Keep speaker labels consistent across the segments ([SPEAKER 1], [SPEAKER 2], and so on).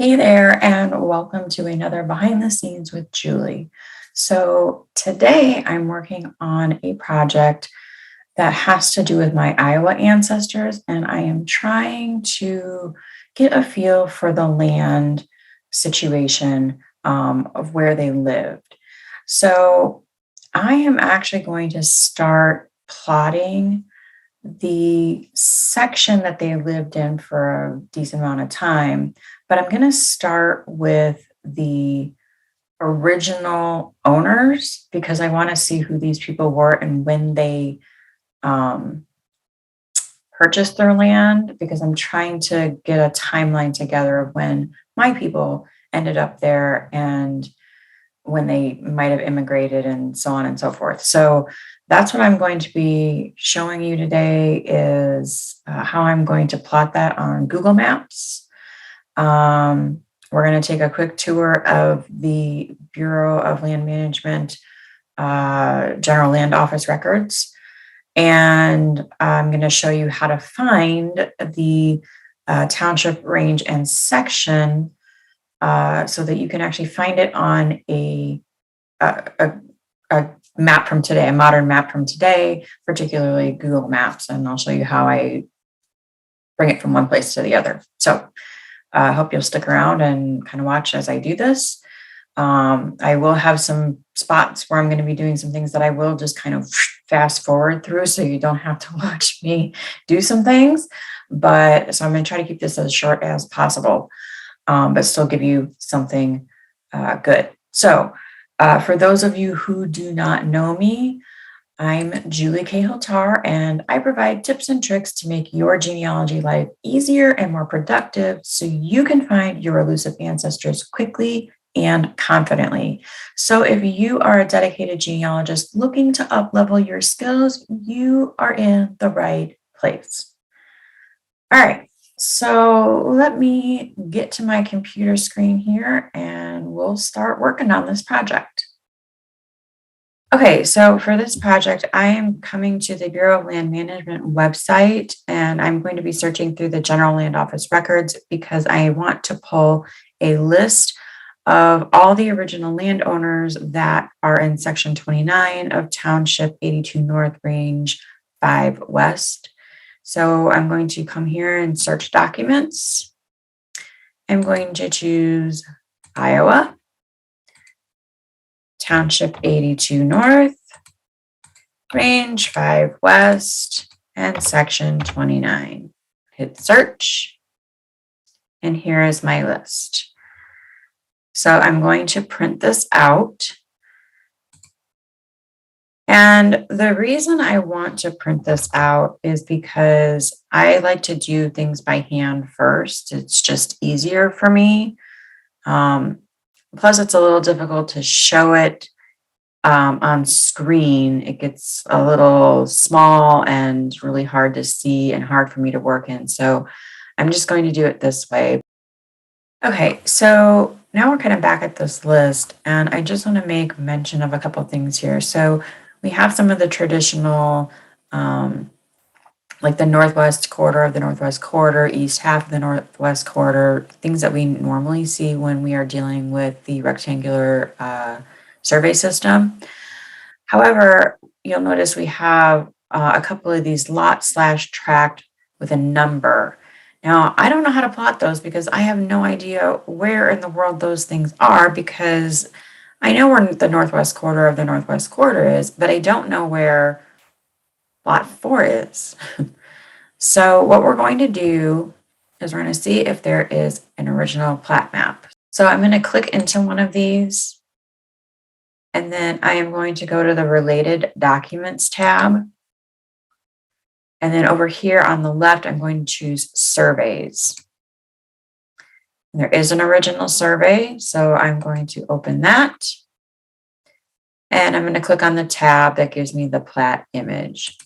[SPEAKER 1] Hey there, and welcome to another behind the scenes with Julie. So, today I'm working on a project that has to do with my Iowa ancestors, and I am trying to get a feel for the land situation of where they lived. So, I am actually going to start plotting the section that they lived in for a decent amount of time, but I'm going to start with the original owners because I want to see who these people were and when they um, purchased their land, because I'm trying to get a timeline together of when my people ended up there and when they might have immigrated and so on and so forth. So that's what I'm going to be showing you today is how I'm going to plot that on Google Maps. We're going to take a quick tour of the Bureau of Land Management General Land Office records. And I'm going to show you how to find the township range and section so that you can actually find it on a, a map from today, a modern map from today, particularly Google Maps. And I'll show you how I bring it from one place to the other. So I hope you'll stick around and kind of watch as I do this. I will have some spots where I'm going to be doing some things that I will just kind of fast forward through so you don't have to watch me do some things. But so I'm going to try to keep this as short as possible, but still give you something good. So for those of you who do not know me, I'm Julie Cahill-Tar, and I provide tips and tricks to make your genealogy life easier and more productive so you can find your elusive ancestors quickly and confidently. So if you are a dedicated genealogist looking to up-level your skills, you are in the right place. All right, so let me get to my computer screen here and we'll start working on this project. Okay, so for this project, I am coming to the Bureau of Land Management website and I'm going to be searching through the General Land Office records because I want to pull a list of all the original landowners that are in Section 29 of Township 82 North, Range 5 West. So I'm going to come here and search documents. I'm going to choose Iowa, Township 82 North, Range 5 West, and Section 29. Hit search, and here is my list. So I'm going to print this out. And the reason I want to print this out is because I like to do things by hand first. It's just easier for me. Plus, it's a little difficult to show it on screen. It gets a little small and really hard to see and hard for me to work in. So I'm just going to do it this way. Okay, so now we're kind of back at this list, and I just want to make mention of a couple of things here. So we have some of the traditional, like the northwest quarter of the northwest quarter, east half of the northwest quarter, things that we normally see when we are dealing with the rectangular survey system. However, you'll notice we have a couple of these lot/tract with a number. Now, I don't know how to plot those because I have no idea where in the world those things are, because I know where the northwest quarter of the northwest quarter is, but I don't know where lot 4 is. So what we're going to do is we're going to see if there is an original plat map. So I'm going to click into one of these, and then I am going to go to the Related Documents tab. And then over here on the left, I'm going to choose Surveys. And there is an original survey, so I'm going to open that. And I'm going to click on the tab that gives me the plat image.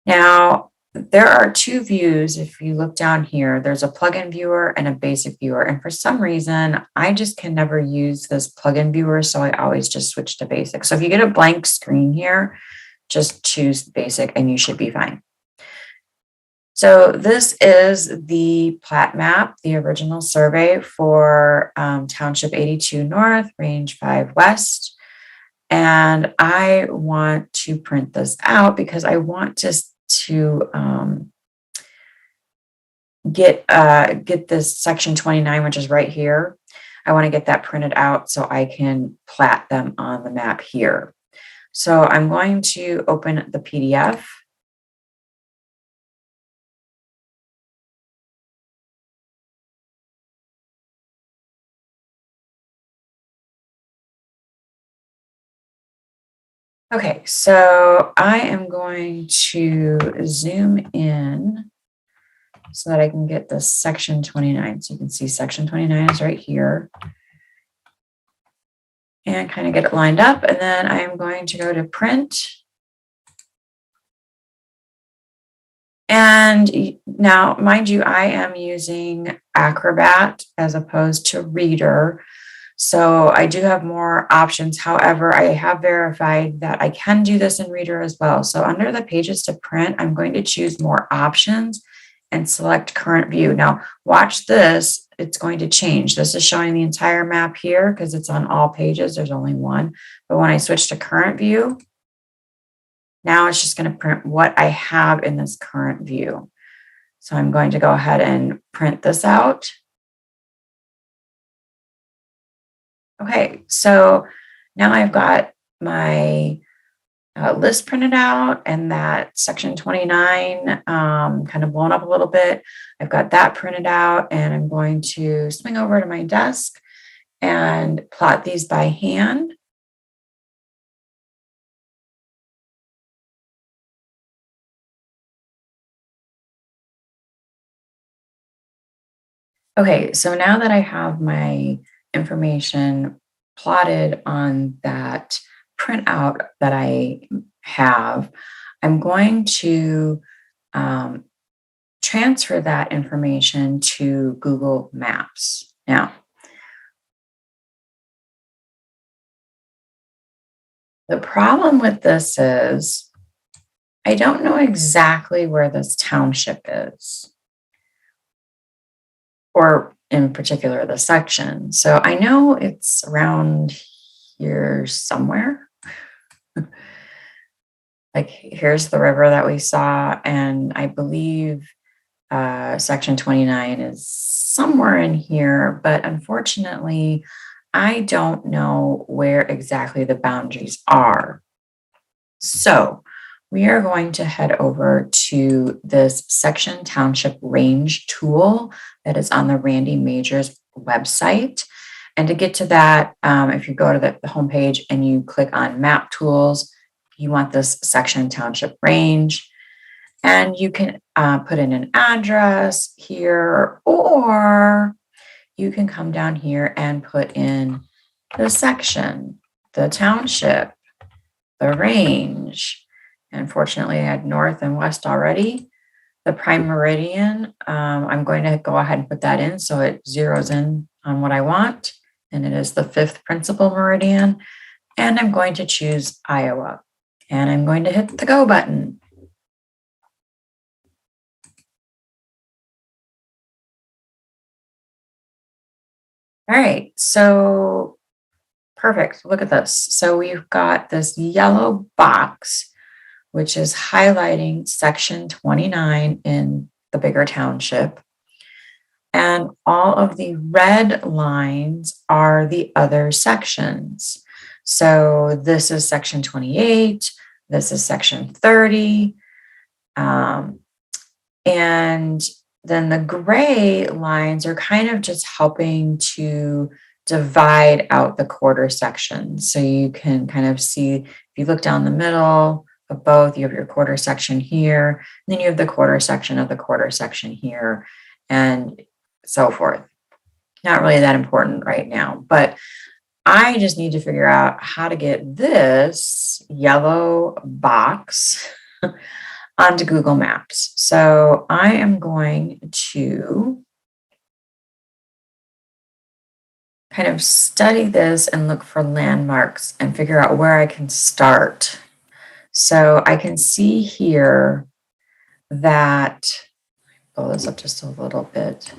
[SPEAKER 1] Now, there are two views. If you look down here, there's a plugin viewer and a basic viewer. And for some reason, I just can never use this plugin viewer, so I always just switch to basic. So if you get a blank screen here, just choose basic and you should be fine. So this is the plat map, the original survey for Township 82 North, Range 5 West. And I want to print this out because I want to get this section 29, which is right here. I want to get that printed out so I can plat them on the map here. So I'm going to open the PDF. Okay, so I am going to zoom in so that I can get the section 29. So you can see section 29 is right here. And kind of get it lined up. And then I am going to go to print. And now, mind you, I am using Acrobat as opposed to Reader. So I do have more options. However, I have verified that I can do this in Reader as well. So under the pages to print, I'm going to choose more options and select current view. Now watch this, it's going to change. This is showing the entire map here because it's on all pages, there's only one. But when I switch to current view, now it's just going to print what I have in this current view. So I'm going to go ahead and print this out. Okay, so now I've got my list printed out and that section 29 kind of blown up a little bit. I've got that printed out and I'm going to swing over to my desk and plot these by hand. Okay, so now that I have my information plotted on that printout that I have, I'm going to transfer that information to Google Maps. Now, the problem with this is I don't know exactly where this township is, or in particular, the section. So I know it's around here somewhere. Like here's the river that we saw, and I believe section 29 is somewhere in here, but unfortunately, I don't know where exactly the boundaries are. So we are going to head over to this section township range tool that is on the Randy Majors website. And to get to that, if you go to the homepage and you click on map tools, you want this section township range. And you can put in an address here, or you can come down here and put in the section, the township, the range. Unfortunately, I had north and west already. The prime meridian, I'm going to go ahead and put that in so it zeroes in on what I want. And it is the 5th principal meridian. And I'm going to choose Iowa. And I'm going to hit the go button. All right, so perfect. Look at this. So we've got this yellow box, which is highlighting section 29 in the bigger township. And all of the red lines are the other sections. So this is section 28, this is section 30, and then the gray lines are kind of just helping to divide out the quarter sections. So you can kind of see, if you look down the middle of both, you have your quarter section here, and then you have the quarter section of the quarter section here, and so forth. Not really that important right now, but I just need to figure out how to get this yellow box onto Google Maps. So I am going to kind of study this and look for landmarks and figure out where I can start. So I can see here that pull this up just a little bit.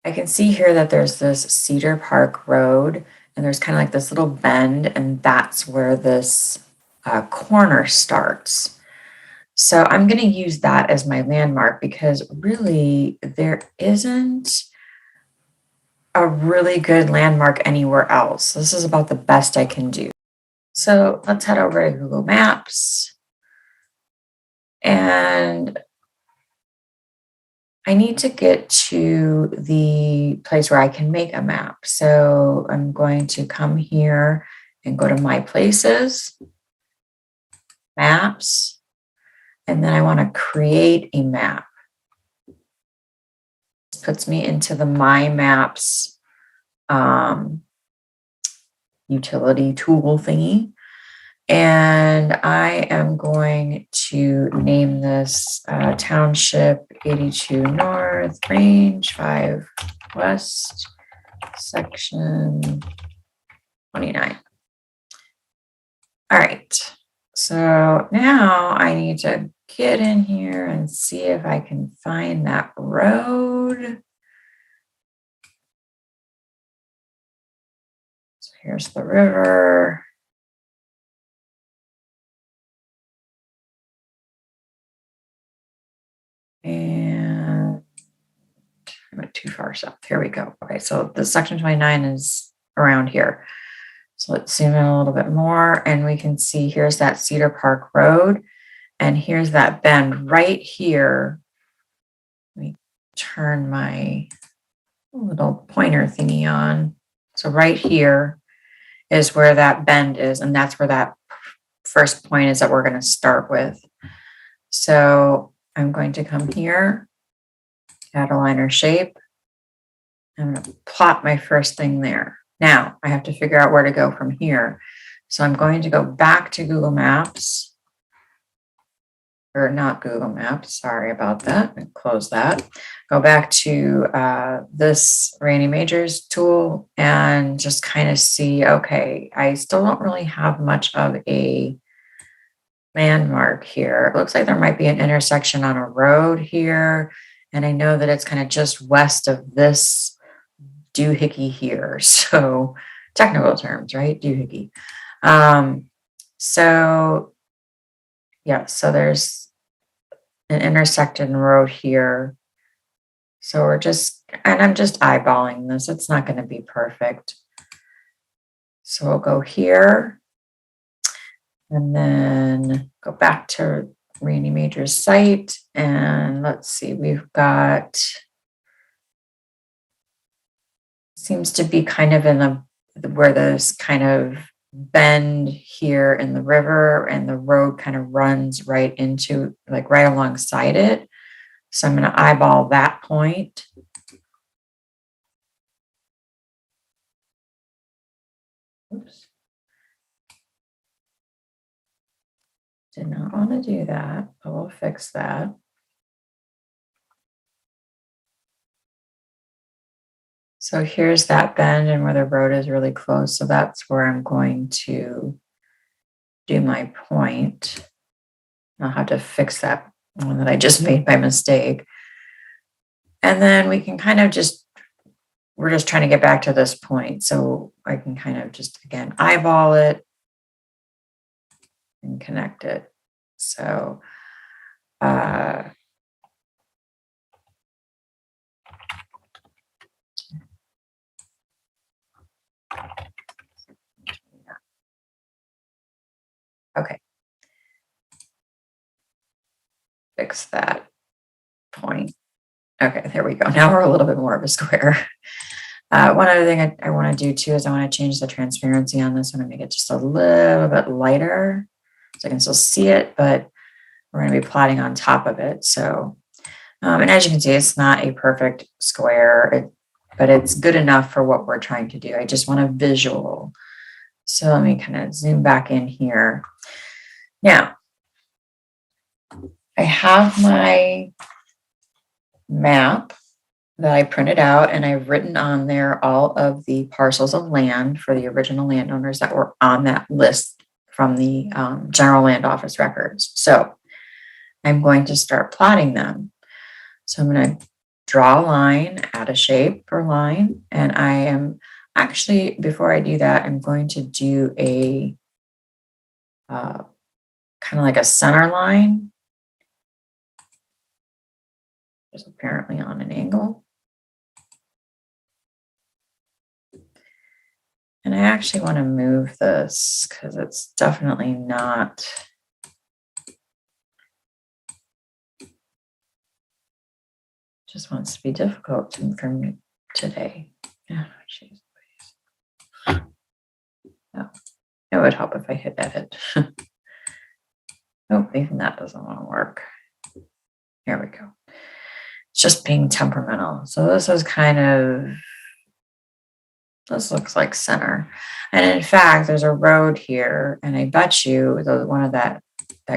[SPEAKER 1] I can see here that there's this Cedar Park Road, and there's kind of like this little bend, and that's where this corner starts. So I'm going to use that as my landmark because really there isn't a really good landmark anywhere else. This is about the best I can do. So let's head over to Google Maps. And I need to get to the place where I can make a map. So I'm going to come here and go to My Places, Maps, and then I want to create a map. This puts me into the My Maps utility tool thingy. And I am going to name this Township 82 North, Range 5 West, Section 29. All right, so now I need to get in here and see if I can find that road. So here's the river. And I went too far south. Here we go. Okay, so the section 29 is around here. So let's zoom in a little bit more and we can see here's that Cedar Park Road and here's that bend right here. Let me turn my little pointer thingy on. So right here is where that bend is, and that's where that first point is that we're going to start with. So I'm going to come here, add a line or shape. I'm going to plot my first thing there. Now I have to figure out where to go from here. So I'm going to go back to Google Maps, or not Google Maps, sorry about that, and close that. Go back to this Randy Majors tool and just kind of see, okay, I still don't really have much of a landmark here. It looks like there might be an intersection on a road here. And I know that it's kind of just west of this doohickey here. So technical terms, right? Doohickey. So yeah, so there's an intersecting road here. So we're just, and I'm just eyeballing this. It's not going to be perfect. So we'll go here and then go back to Randy Major's site. And let's see, we've got, seems to be kind of in the, where there's kind of bend here in the river and the road kind of runs right into, like right alongside it. So I'm going to eyeball that point. Oops. Did not want to do that, but we'll fix that. So here's that bend and where the road is really close. So that's where I'm going to do my point. I'll have to fix that one that I just made by mistake. And then we can kind of just, we're just trying to get back to this point. So I can kind of just, again, eyeball it and connect it. So, okay. Fix that point. Okay, there we go. Now we're a little bit more of a square. One other thing I want to do too is I want to change the transparency on this one and make it just a little bit lighter so I can still see it, but we're going to be plotting on top of it. So, and as you can see, it's not a perfect square, but it's good enough for what we're trying to do. I just want a visual. So let me kind of zoom back in here. Now, I have my map that I printed out and I've written on there all of the parcels of land for the original landowners that were on that list from the General Land Office records. So I'm going to start plotting them. So I'm going to draw a line, add a shape for line, and I am actually, before I do that, I'm going to do a kind of like a center line, just apparently on an angle. And I actually want to move this because it's definitely not. Just wants to be difficult for me today. Oh, geez. No, it would help if I hit edit. Oh, even that doesn't want to work. Here we go. It's just being temperamental. So this is kind of, this looks like center. And in fact, there's a road here, and I bet you one of that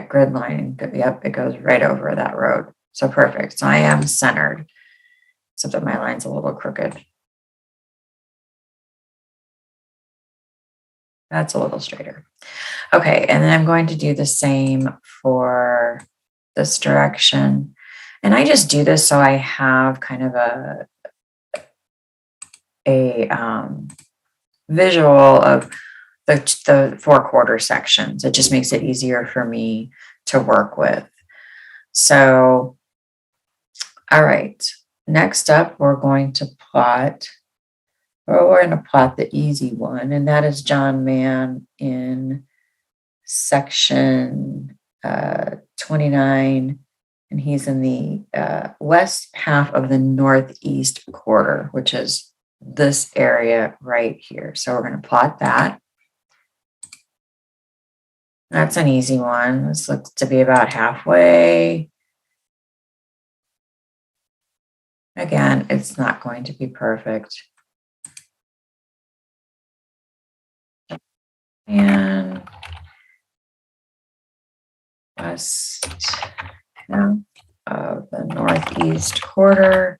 [SPEAKER 1] grid line, yep, it goes right over that road. So perfect. So I am centered, except that my line's a little crooked. That's a little straighter. Okay, and then I'm going to do the same for this direction. And I just do this so I have kind of a visual of the 4/4 sections. It just makes it easier for me to work with. So, all right, next up, we're going to plot the easy one, and that is John Mann in section 29, and he's in the west half of the northeast quarter, which is this area right here. So we're going to plot that. That's an easy one. This looks to be about halfway. Again, it's not going to be perfect. And west half of the northeast quarter.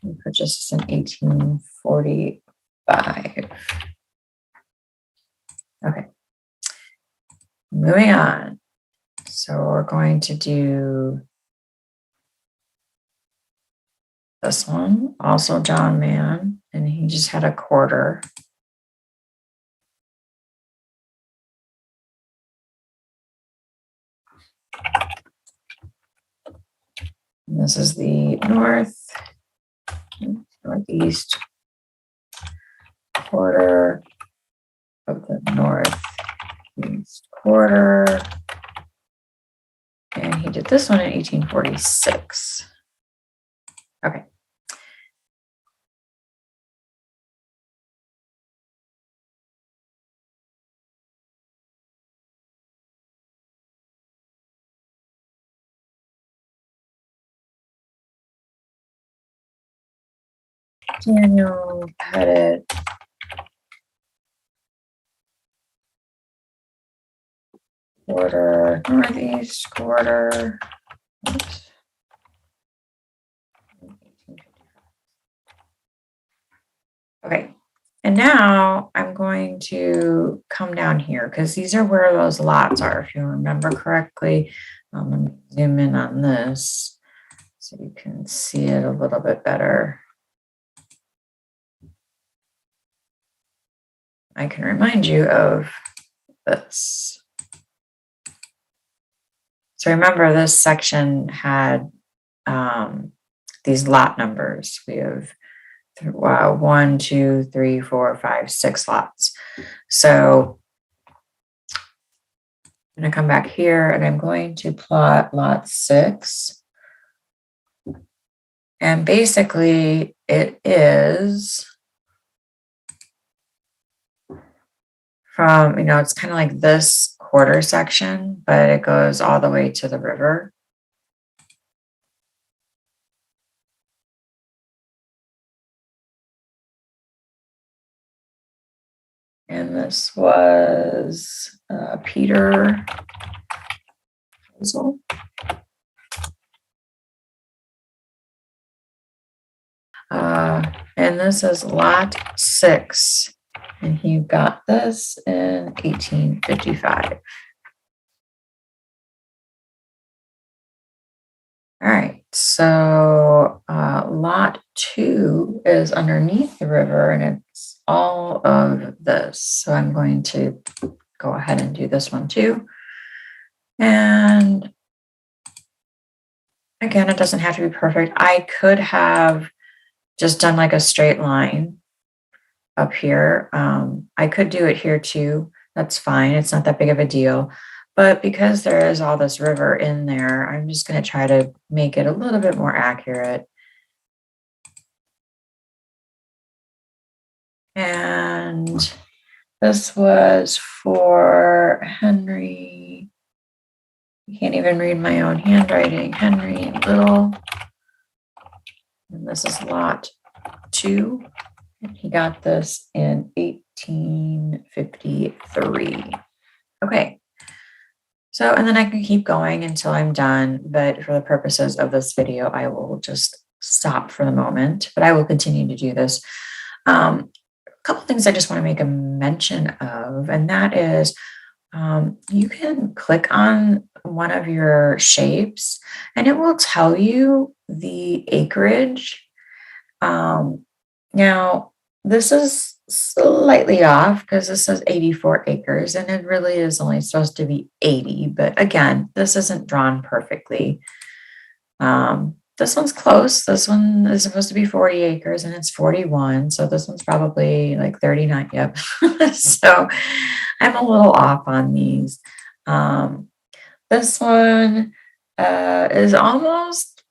[SPEAKER 1] We purchased in 1845. Okay. Moving on. So we're going to do this one, also John Mann, and he just had a quarter. And this is the northeast quarter of the northeast quarter. And he did this one in 1846. Okay. Daniel Pettit. Quarter, northeast quarter. Oops. Okay, and now I'm going to come down here because these are where those lots are, if you remember correctly. Let me zoom in on this so you can see it a little bit better. I can remind you of this. So remember, this section had these lot numbers. We have 1, 2, 3, 4, 5, 6 lots. So I'm going to come back here and I'm going to plot lot 6. And basically it is from, it's kind of like this quarter section, but it goes all the way to the river. And this was Peter Hazel. And this is lot 6. And he got this in 1855. All right. So lot two is underneath the river and it's all of this. So I'm going to go ahead and do this one too. And again, it doesn't have to be perfect. I could have just done like a straight line up here. I could do it here too. That's fine. It's not that big of a deal. But because there is all this river in there, I'm just going to try to make it a little bit more accurate. And this was for Henry. I can't even read my own handwriting. Henry Little. And this is lot two. And he got this in 1853. Okay. So, and then I can keep going until I'm done. But for the purposes of this video, I will just stop for the moment. But I will continue to do this. A couple things I just want to make a mention of, and that is you can click on one of your shapes and it will tell you the acreage. Now, this is slightly off because this says 84 acres and it really is only supposed to be 80. But again, this isn't drawn perfectly. This one's close. This one is supposed to be 40 acres and it's 41. So this one's probably like 39. Yep. So I'm a little off on these. This one is almost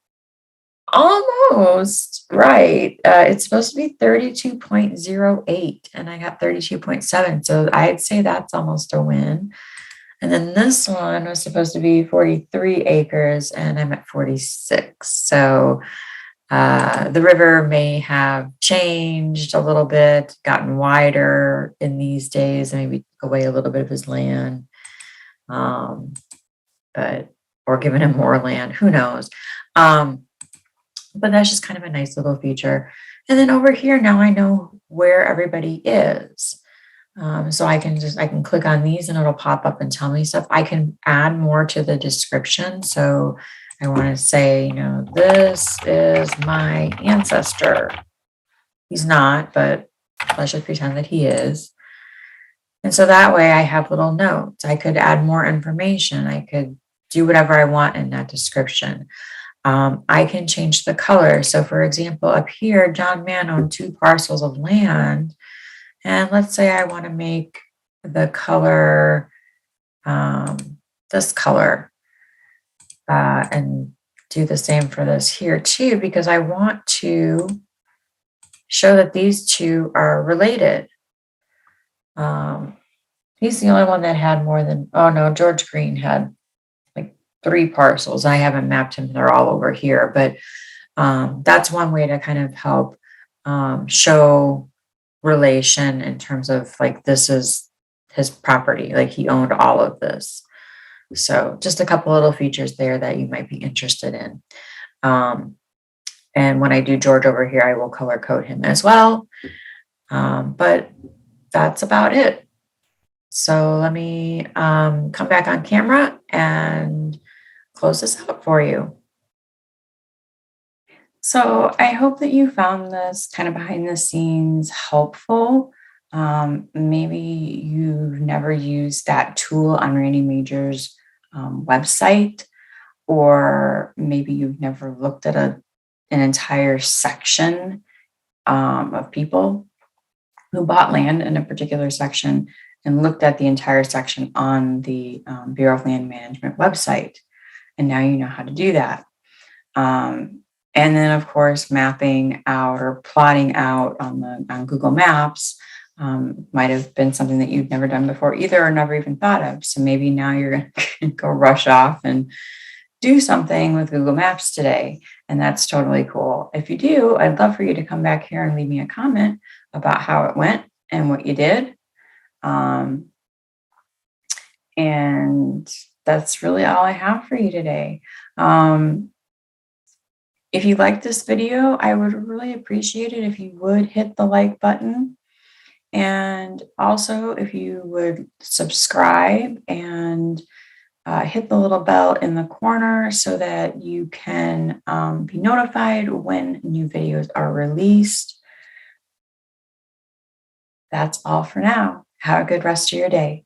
[SPEAKER 1] right. It's supposed to be 32.08 and I got 32.7. So I'd say that's almost a win. And then this one was supposed to be 43 acres and I'm at 46. So the river may have changed a little bit, gotten wider in these days, and maybe took away a little bit of his land, or given him more land, who knows. But that's just kind of a nice little feature. And then over here, now I know where everybody is. So I can click on these and it'll pop up and tell me stuff. I can add more to the description. So I want to say, this is my ancestor. He's not, but let's just pretend that he is. And so that way I have little notes. I could add more information. I could do whatever I want in that description. I can change the color. So for example, up here, John Mann owned 2 parcels of land. And let's say I want to make the color this color and do the same for this here too, because I want to show that these two are related. He's the only one that had more than, oh no, George Green had like 3 parcels. I haven't mapped him. They're all over here, but that's one way to kind of help show relation in terms of like this is his property, like he owned all of this. So just a couple little features there that you might be interested in. And when I do George over here, I will color code him as well. But that's about it. So let me come back on camera and close this out for you. So I hope that you found this kind of behind the scenes helpful. Maybe you've never used that tool on Randy Major's website, or maybe you've never looked at an entire section of people who bought land in a particular section and looked at the entire section on the Bureau of Land Management website. And now you know how to do that. And then, of course, mapping out or plotting out on Google Maps might have been something that you've never done before either or never even thought of. So maybe now you're going to go rush off and do something with Google Maps today. And that's totally cool. If you do, I'd love for you to come back here and leave me a comment about how it went and what you did. And that's really all I have for you today. If you liked this video, I would really appreciate it if you would hit the like button. And also if you would subscribe and hit the little bell in the corner so that you can be notified when new videos are released. That's all for now. Have a good rest of your day.